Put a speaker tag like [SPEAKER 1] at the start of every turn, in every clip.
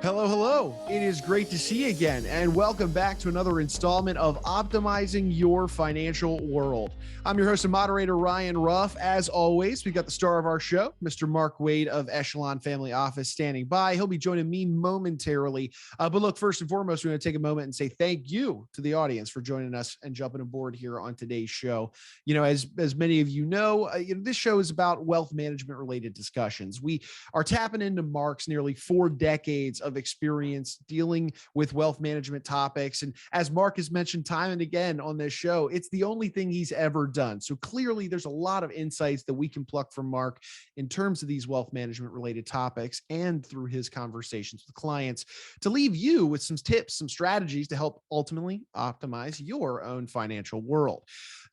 [SPEAKER 1] Hello, hello. It is great to see you again, and welcome back to another installment of Optimizing Your Financial World. I'm your host and moderator, Ryan Ruff. As always, we got the star of our show, Mr. Mark Wade of Echelon Family Office, standing by. He'll be joining me momentarily. But look, first and foremost, we're going to take a moment and say thank you to the audience for joining us and jumping aboard here on today's show. You know, as many of you know, this show is about wealth management related discussions. We are tapping into Mark's nearly 4 decades of experience dealing with wealth management topics. And as Mark has mentioned time and again on this show, it's the only thing he's ever done. So clearly there's a lot of insights that we can pluck from Mark in terms of these wealth management related topics and through his conversations with clients to leave you with some tips, some strategies to help ultimately optimize your own financial world.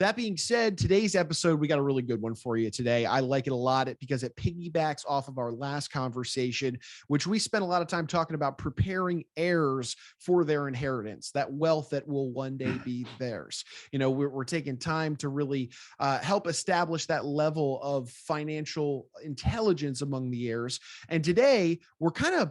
[SPEAKER 1] That being said, today's episode, we got a really good one for you today. I like it a lot because it piggybacks off of our last conversation, which we spent a lot of time talking about preparing heirs for their inheritance, that wealth that will one day be theirs. You know, we're taking time to really help establish that level of financial intelligence among the heirs. And today, we're kind of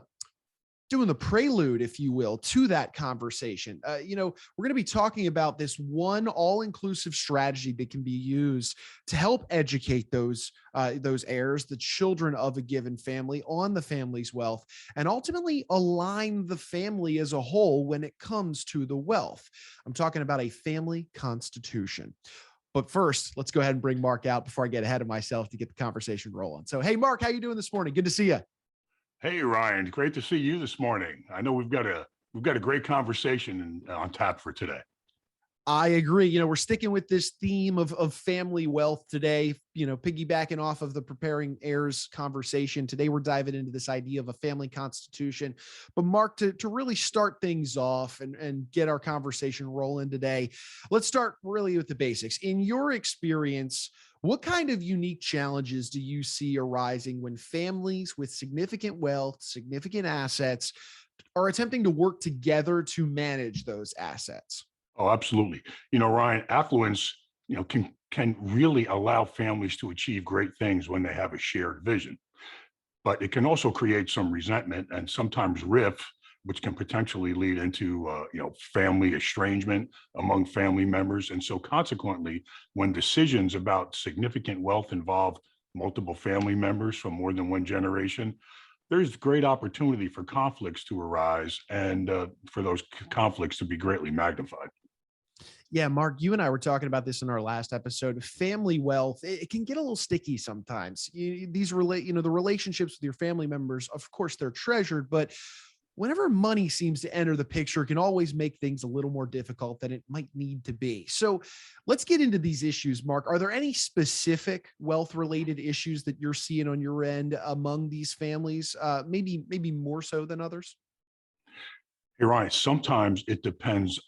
[SPEAKER 1] doing the prelude, if you will, to that conversation. We're going to be talking about this one all-inclusive strategy that can be used to help educate those heirs, the children of a given family, on the family's wealth, and ultimately align the family as a whole when it comes to the wealth. I'm talking about a family constitution. But first, let's go ahead and bring Mark out before I get ahead of myself to get the conversation rolling. So, hey, Mark, how you doing this morning? Good to see you.
[SPEAKER 2] Hey, Ryan, great to see you this morning. I know we've got a great conversation on tap for today.
[SPEAKER 1] I agree. You know, we're sticking with this theme of family wealth today, you know, piggybacking off of the preparing heirs conversation. Today, we're diving into this idea of a family constitution. But Mark, to really start things off and get our conversation rolling today, let's start really with the basics. In your experience, what kind of unique challenges do you see arising when families with significant wealth, significant assets are attempting to work together to manage those assets?
[SPEAKER 2] Oh, absolutely. You know, Ryan, affluence, can really allow families to achieve great things when they have a shared vision. But it can also create some resentment and sometimes rift, which can potentially lead into family estrangement among family members. And so consequently, when decisions about significant wealth involve multiple family members from more than one generation, there's great opportunity for conflicts to arise and for those conflicts to be greatly magnified.
[SPEAKER 1] Yeah, Mark, you and I were talking about this in our last episode. Family wealth, it can get a little sticky sometimes. The relationships with your family members, of course, they're treasured, but whenever money seems to enter the picture, it can always make things a little more difficult than it might need to be. So let's get into these issues, Mark. Are there any specific wealth-related issues that you're seeing on your end among these families, maybe more so than others?
[SPEAKER 2] You're right. Sometimes it depends,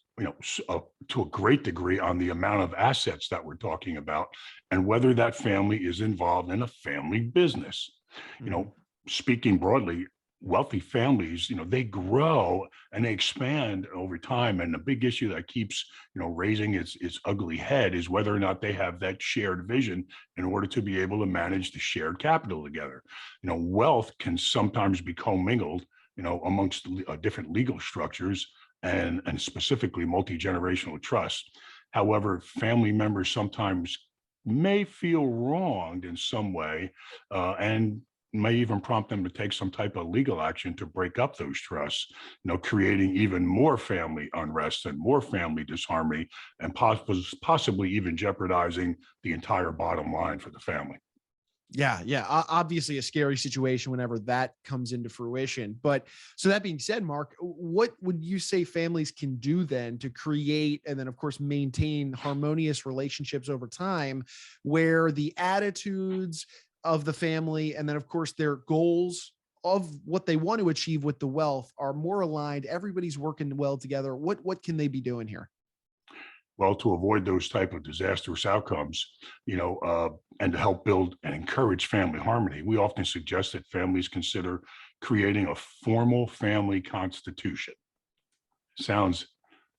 [SPEAKER 2] to a great degree on the amount of assets that we're talking about and whether that family is involved in a family business. You
[SPEAKER 1] Mhm.
[SPEAKER 2] know, speaking broadly, wealthy families, they grow and they expand over time. And the big issue that keeps, raising its ugly head is whether or not they have that shared vision in order to be able to manage the shared capital together. Wealth can sometimes be commingled, amongst different legal structures and specifically multi-generational trust. However, family members sometimes may feel wronged in some way, and may even prompt them to take some type of legal action to break up those trusts, creating even more family unrest and more family disharmony, and possibly even jeopardizing the entire bottom line for the family.
[SPEAKER 1] Yeah. Obviously a scary situation whenever that comes into fruition. But so that being said, Mark, what would you say families can do then to create and then, of course, maintain harmonious relationships over time where the attitudes of the family and then, of course, their goals of what they want to achieve with the wealth are more aligned? Everybody's working well together. What can they be doing here?
[SPEAKER 2] Well, to avoid those type of disastrous outcomes, and to help build and encourage family harmony, we often suggest that families consider creating a formal family constitution. Sounds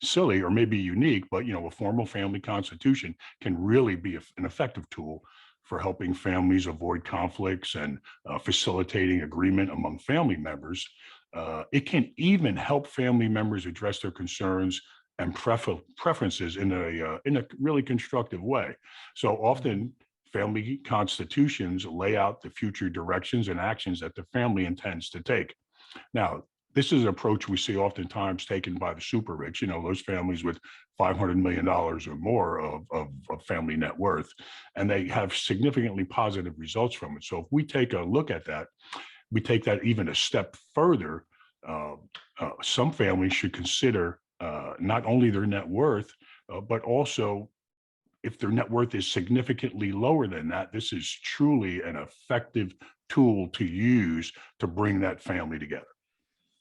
[SPEAKER 2] silly or maybe unique, but a formal family constitution can really be an effective tool for helping families avoid conflicts and facilitating agreement among family members. It can even help family members address their concerns and preferences in a really constructive way. So often, family constitutions lay out the future directions and actions that the family intends to take. Now, this is an approach we see oftentimes taken by the super rich, those families with $500 million or more of family net worth, and they have significantly positive results from it. So if we take a look at that, we take that even a step further. Some families should consider not only their net worth, but also if their net worth is significantly lower than that, this is truly an effective tool to use to bring that family together.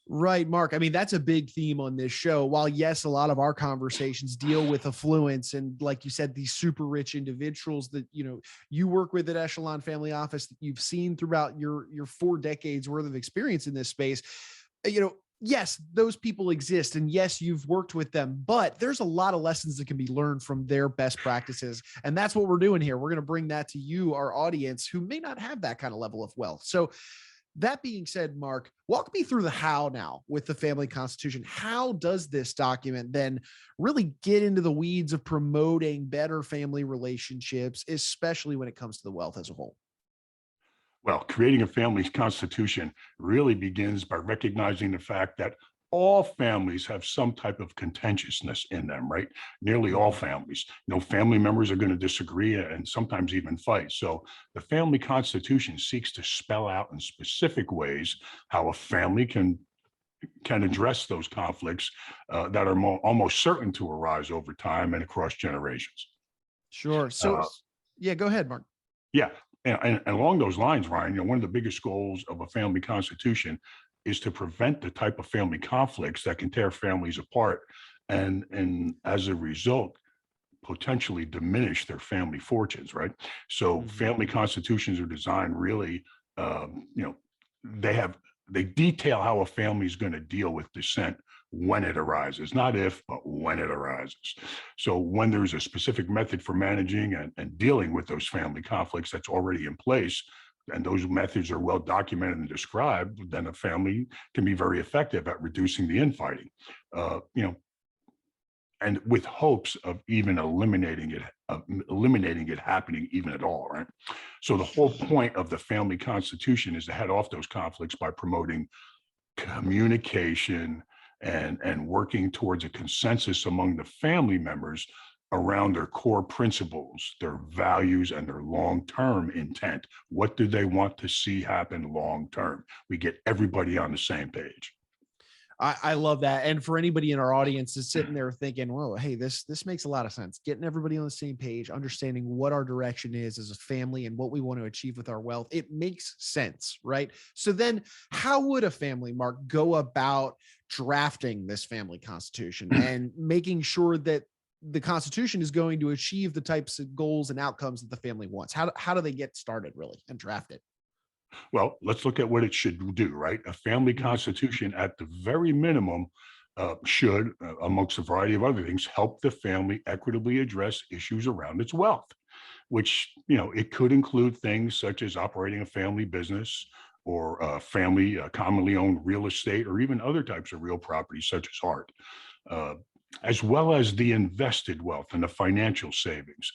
[SPEAKER 1] Right, Mark. I mean, that's a big theme on this show. While, yes, a lot of our conversations deal with affluence and, like you said, these super rich individuals that, you work with at Echelon Family Office that you've seen throughout your 4 decades worth of experience in this space, yes, those people exist. And yes, you've worked with them, but there's a lot of lessons that can be learned from their best practices. And that's what we're doing here. We're going to bring that to you, our audience, who may not have that kind of level of wealth. So that being said, Mark, walk me through the how now with the family constitution. How does this document then really get into the weeds of promoting better family relationships, especially when it comes to the wealth as a whole?
[SPEAKER 2] Well, creating a family constitution really begins by recognizing the fact that all families have some type of contentiousness in them, right? Nearly all families, family members are going to disagree and sometimes even fight. So the family constitution seeks to spell out in specific ways how a family can address those conflicts that are almost certain to arise over time and across generations.
[SPEAKER 1] Sure. So, yeah, go ahead, Mark.
[SPEAKER 2] Yeah. And along those lines, Ryan, one of the biggest goals of a family constitution is to prevent the type of family conflicts that can tear families apart and as a result, potentially diminish their family fortunes, right? So family constitutions are designed really, they detail how a family is going to deal with dissent when it arises, not if, but when it arises. So when there's a specific method for managing and dealing with those family conflicts that's already in place, and those methods are well documented and described, then a family can be very effective at reducing the infighting, and with hopes of even eliminating it happening even at all, right? So the whole point of the family constitution is to head off those conflicts by promoting communication and working towards a consensus among the family members around their core principles, their values, and their long-term intent. What do they want to see happen long-term? We get everybody on the same page.
[SPEAKER 1] I love that. And for anybody in our audience that's sitting there thinking, whoa, hey, this makes a lot of sense. Getting everybody on the same page, understanding what our direction is as a family and what we want to achieve with our wealth. It makes sense, right? So then how would a family, Mark, go about drafting this family constitution and making sure that the constitution is going to achieve the types of goals and outcomes that the family wants? How do they get started really and draft it?
[SPEAKER 2] Well, let's look at what it should do, right? A family constitution, at the very minimum, should, amongst a variety of other things, help the family equitably address issues around its wealth, which, it could include things such as operating a family business or family commonly owned real estate, or even other types of real property such as art. As well as the invested wealth and the financial savings.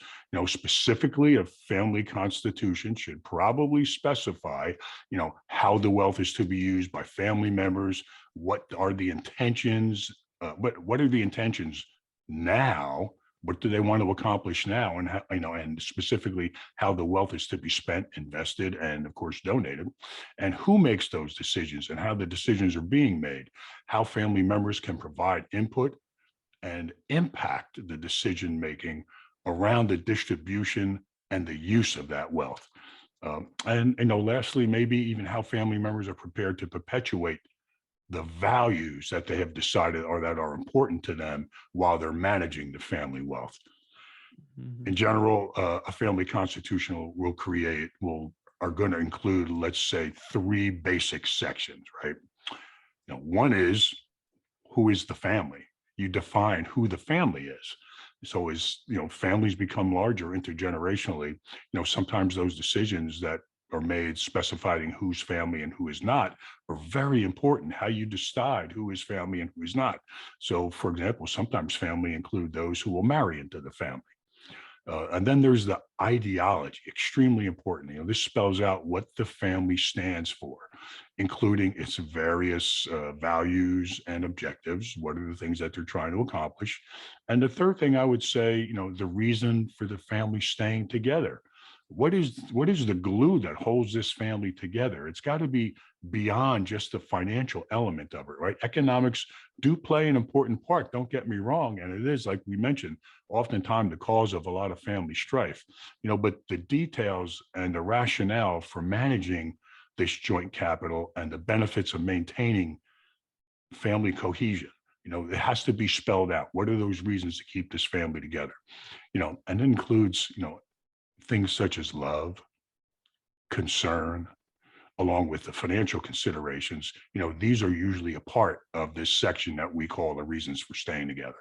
[SPEAKER 2] Specifically, a family constitution should probably specify, how the wealth is to be used by family members. What are the intentions? What are the intentions now? What do they want to accomplish now? And how, and specifically how the wealth is to be spent, invested, and of course donated, and who makes those decisions and how the decisions are being made. How family members can provide input and impact the decision making around the distribution and the use of that wealth. And lastly, maybe even how family members are prepared to perpetuate the values that they have decided or that are important to them while they're managing the family wealth. In general, a family constitution are going to include, let's say, 3 basic sections, right? One is, who is the family? You define who the family is. So as families become larger intergenerationally, sometimes those decisions that are made specifying who's family and who is not are very important. How you decide who is family and who is not. So, for example, sometimes family include those who will marry into the family. And then there's the ideology, extremely important. This spells out what the family stands for, including its various values and objectives. What are the things that they're trying to accomplish? And the third thing I would say, the reason for the family staying together. What is the glue that holds this family together? It's got to be beyond just the financial element of it, right? Economics do play an important part, don't get me wrong, and it is, like we mentioned, oftentimes the cause of a lot of family strife, but the details and the rationale for managing this joint capital and the benefits of maintaining family cohesion, it has to be spelled out. What are those reasons to keep this family together? And it includes, things such as love, concern, along with the financial considerations. These are usually a part of this section that we call the reasons for staying together.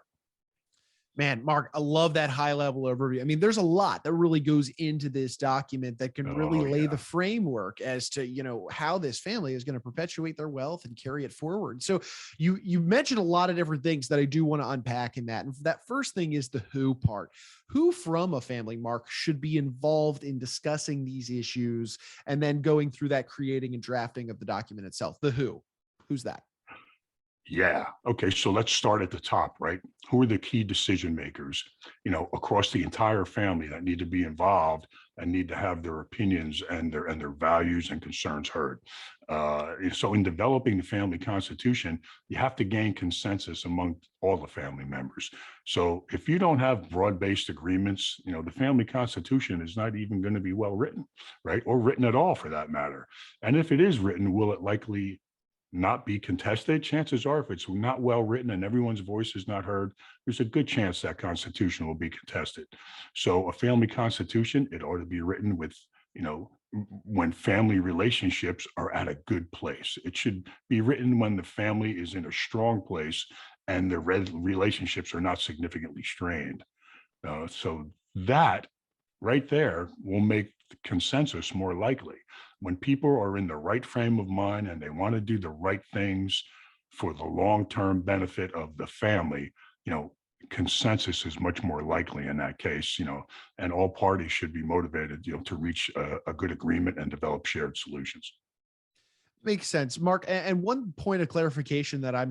[SPEAKER 1] Man, Mark, I love that high level overview. I mean, there's a lot that really goes into this document that can really
[SPEAKER 2] Oh,
[SPEAKER 1] lay the
[SPEAKER 2] yeah.
[SPEAKER 1] framework as to, how this family is going to perpetuate their wealth and carry it forward. So you mentioned a lot of different things that I do want to unpack in that. And that first thing is the who part. Who from a family, Mark, should be involved in discussing these issues and then going through that creating and drafting of the document itself? The who. Who's that?
[SPEAKER 2] Yeah. Okay. So let's start at the top, right? Who are the key decision makers, across the entire family that need to be involved and need to have their opinions and their values and concerns heard. So in developing the family constitution, you have to gain consensus among all the family members. So if you don't have broad-based agreements, the family constitution is not even going to be well written, right? Or written at all for that matter. And if it is written, will it likely not be contested? Chances are, if it's not well written and everyone's voice is not heard, there's a good chance that constitution will be contested. So a family constitution, it ought to be written with, when family relationships are at a good place. It should be written when the family is in a strong place and the relationships are not significantly strained. So that right there will make the consensus more likely. When people are in the right frame of mind and they want to do the right things for the long-term benefit of the family, consensus is much more likely in that case, and all parties should be motivated, to reach a good agreement and develop shared solutions.
[SPEAKER 1] Makes sense, Mark. And one point of clarification that I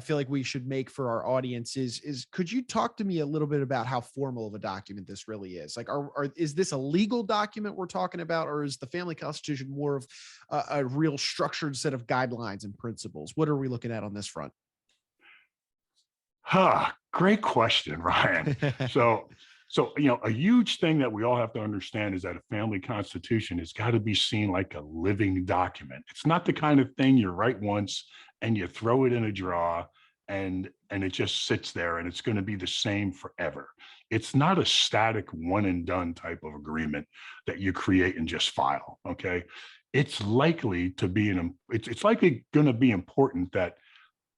[SPEAKER 1] feel like we should make for our audience is could you talk to me a little bit about how formal of a document this really is? Like, is this a legal document we're talking about, or is the family constitution more of a real structured set of guidelines and principles? What are we looking at on this front?
[SPEAKER 2] Great question, Ryan. So, a huge thing that we all have to understand is that a family constitution has got to be seen like a living document. It's not the kind of thing you write once and you throw it in a drawer and it just sits there and it's going to be the same forever. It's not a static one and done type of agreement that you create and just file. Okay. It's likely to be it's likely going to be important that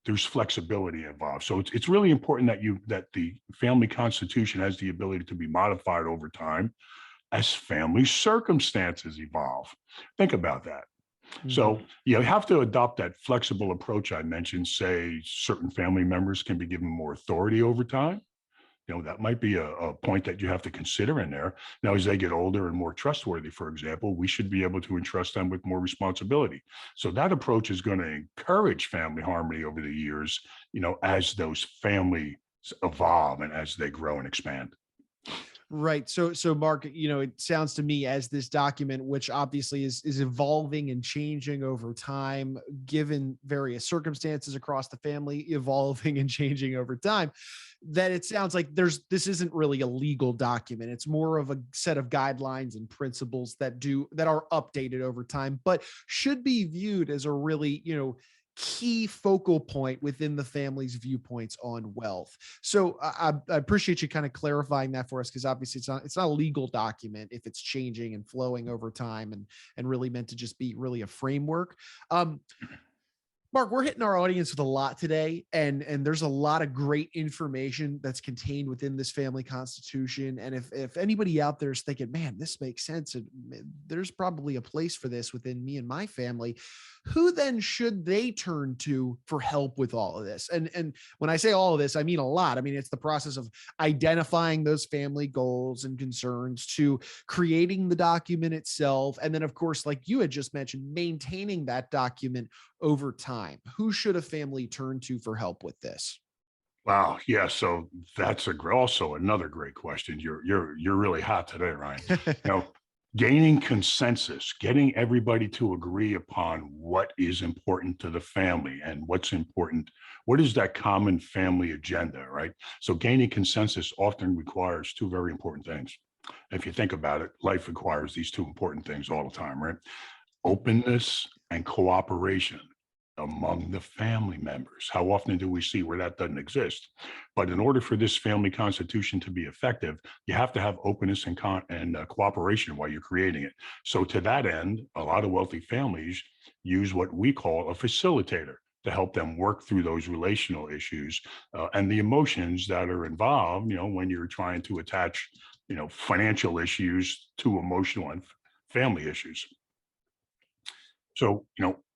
[SPEAKER 2] there's flexibility involved. So it's really important that the family constitution has the ability to be modified over time as family circumstances evolve. Think about that.
[SPEAKER 1] Mhm.
[SPEAKER 2] So you have to adopt that flexible approach I mentioned. Say certain family members can be given more authority over time. That might be a point that you have to consider in there. Now, as they get older and more trustworthy, for example, we should be able to entrust them with more responsibility. So that approach is going to encourage family harmony over the years, as those families evolve and as they grow and expand.
[SPEAKER 1] Right. So Mark, it sounds to me as this document, which obviously is evolving and changing over time, given various circumstances across the family, evolving and changing over time, that it sounds like this isn't really a legal document. It's more of a set of guidelines and principles that are updated over time, but should be viewed as a really, key focal point within the family's viewpoints on wealth. So I appreciate you kind of clarifying that for us, because obviously it's not a legal document if it's changing and flowing over time and really meant to just be really a framework. Mark, we're hitting our audience with a lot today, and there's a lot of great information that's contained within this family constitution. And if anybody out there is thinking, man, this makes sense, and there's probably a place for this within me and my family, who then should they turn to for help with all of this? And when I say all of this, I mean a lot. I mean, it's the process of identifying those family goals and concerns, to creating the document itself, and then, of course, like you had just mentioned, maintaining that document over time. Who should a family turn to for help with this?
[SPEAKER 2] Wow. Yeah. So that's also another great question. You're really hot today, Ryan. You know, gaining consensus, getting everybody to agree upon what is important to the family and what's important. What is that common family agenda, right? So gaining consensus often requires two very important things. If you think about it, life requires these two important things all the time, right? Openness and cooperation among the family members. How often do we see where that doesn't exist? But in order for this family constitution to be effective, you have to have openness and cooperation while you're creating it. So to that end, a lot of wealthy families use what we call a facilitator to help them work through those relational issues and the emotions that are involved, when you're trying to attach, financial issues to emotional and family issues. So,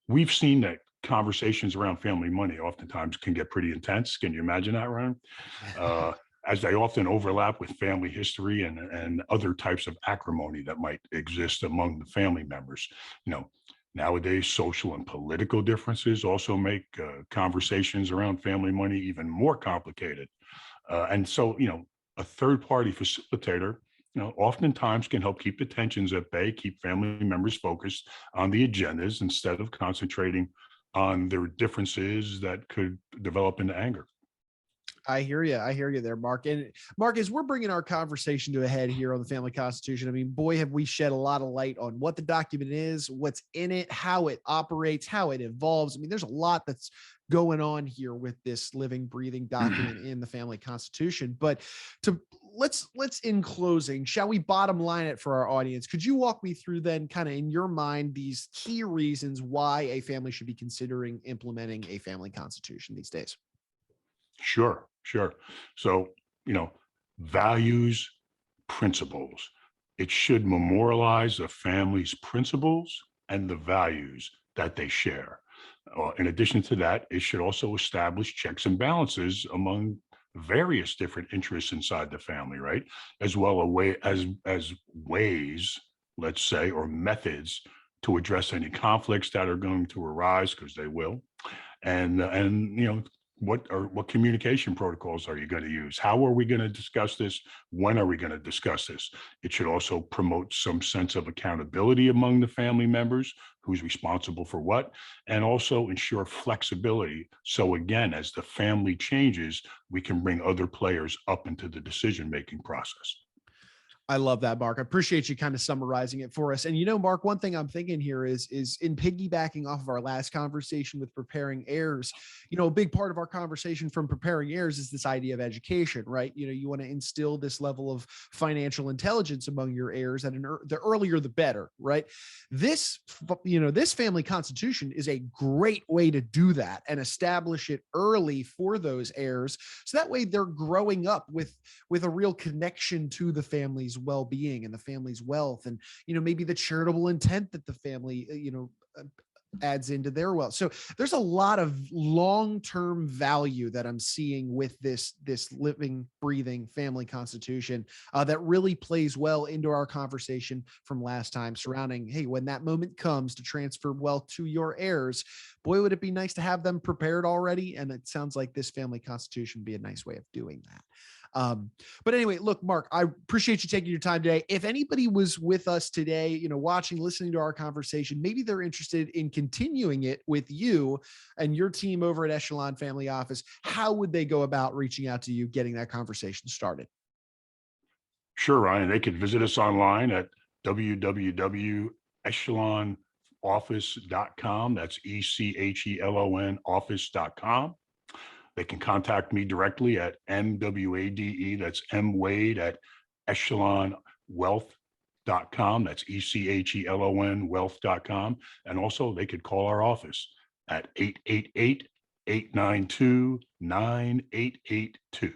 [SPEAKER 2] we've seen that conversations around family money oftentimes can get pretty intense. Can you imagine that, Ryan? As they often overlap with family history and other types of acrimony that might exist among the family members. Nowadays, social and political differences also make conversations around family money even more complicated. And so, a third party facilitator oftentimes can help keep the tensions at bay, keep family members focused on the agendas instead of concentrating on their differences that could develop into anger.
[SPEAKER 1] I hear you. I hear you there, Mark. And Mark, as we're bringing our conversation to a head here on the Family Constitution, I mean, boy, have we shed a lot of light on what the document is, what's in it, how it operates, how it evolves. I mean, there's a lot that's going on here with this living, breathing document in the Family Constitution. But let's in closing, shall we bottom line it for our audience? Could you walk me through then, kind of in your mind, these key reasons why a family should be considering implementing a family constitution these days?
[SPEAKER 2] Sure, sure. So, values, principles. It should memorialize a family's principles and the values that they share. In addition to that, it should also establish checks and balances among various different interests inside the family, right? As well as ways, let's say, or methods to address any conflicts that are going to arise, because they will. And what communication protocols are you going to use? How are we going to discuss this? When are we going to discuss this? It should also promote some sense of accountability among the family members, who's responsible for what, and also ensure flexibility. So again, as the family changes, we can bring other players up into the decision-making process.
[SPEAKER 1] I love that, Mark. I appreciate you kind of summarizing it for us. And Mark, one thing I'm thinking here is in piggybacking off of our last conversation with preparing heirs, a big part of our conversation from preparing heirs is this idea of education, right? You want to instill this level of financial intelligence among your heirs, and the earlier the better, right? This family constitution is a great way to do that and establish it early for those heirs. So that way they're growing up with a real connection to the family's well-being and the family's wealth, and maybe the charitable intent that the family adds into their wealth. So there's a lot of long-term value that I'm seeing with this living, breathing family constitution that really plays well into our conversation from last time surrounding, hey, when that moment comes to transfer wealth to your heirs, boy, would it be nice to have them prepared already. And it sounds like this family constitution would be a nice way of doing that. But anyway, look, Mark, I appreciate you taking your time today. If anybody was with us today, watching, listening to our conversation, maybe they're interested in continuing it with you and your team over at Echelon Family Office, how would they go about reaching out to you, getting that conversation started?
[SPEAKER 2] Sure, Ryan. They could visit us online at www.echelonoffice.com. That's ECHELON office.com. They can contact me directly at MWADE, that's MWade at echelonwealth.com. That's ECHELON wealth.com. And also they could call our office at 888-892-9882.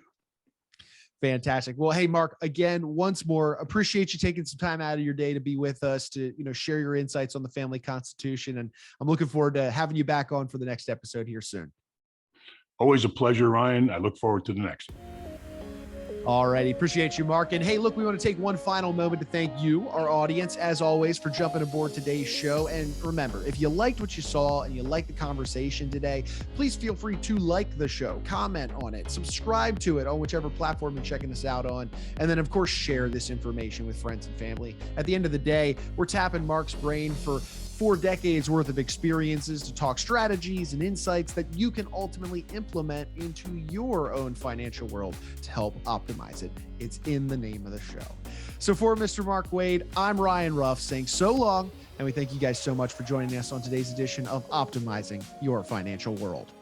[SPEAKER 1] Fantastic. Well, hey, Mark, again, once more, appreciate you taking some time out of your day to be with us to, share your insights on the family constitution. And I'm looking forward to having you back on for the next episode here soon.
[SPEAKER 2] Always a pleasure, Ryan. I look forward to the next one.
[SPEAKER 1] All righty. Appreciate you, Mark. And hey, look, we want to take one final moment to thank you, our audience, as always, for jumping aboard today's show. And remember, if you liked what you saw and you liked the conversation today, please feel free to like the show, comment on it, subscribe to it on whichever platform you're checking us out on. And then, of course, share this information with friends and family. At the end of the day, we're tapping Mark's brain for 4 decades worth of experiences to talk strategies and insights that you can ultimately implement into your own financial world to help optimize it. It's in the name of the show. So for Mr. Mark Wade, I'm Ryan Ruff saying so long, and we thank you guys so much for joining us on today's edition of Optimizing Your Financial World.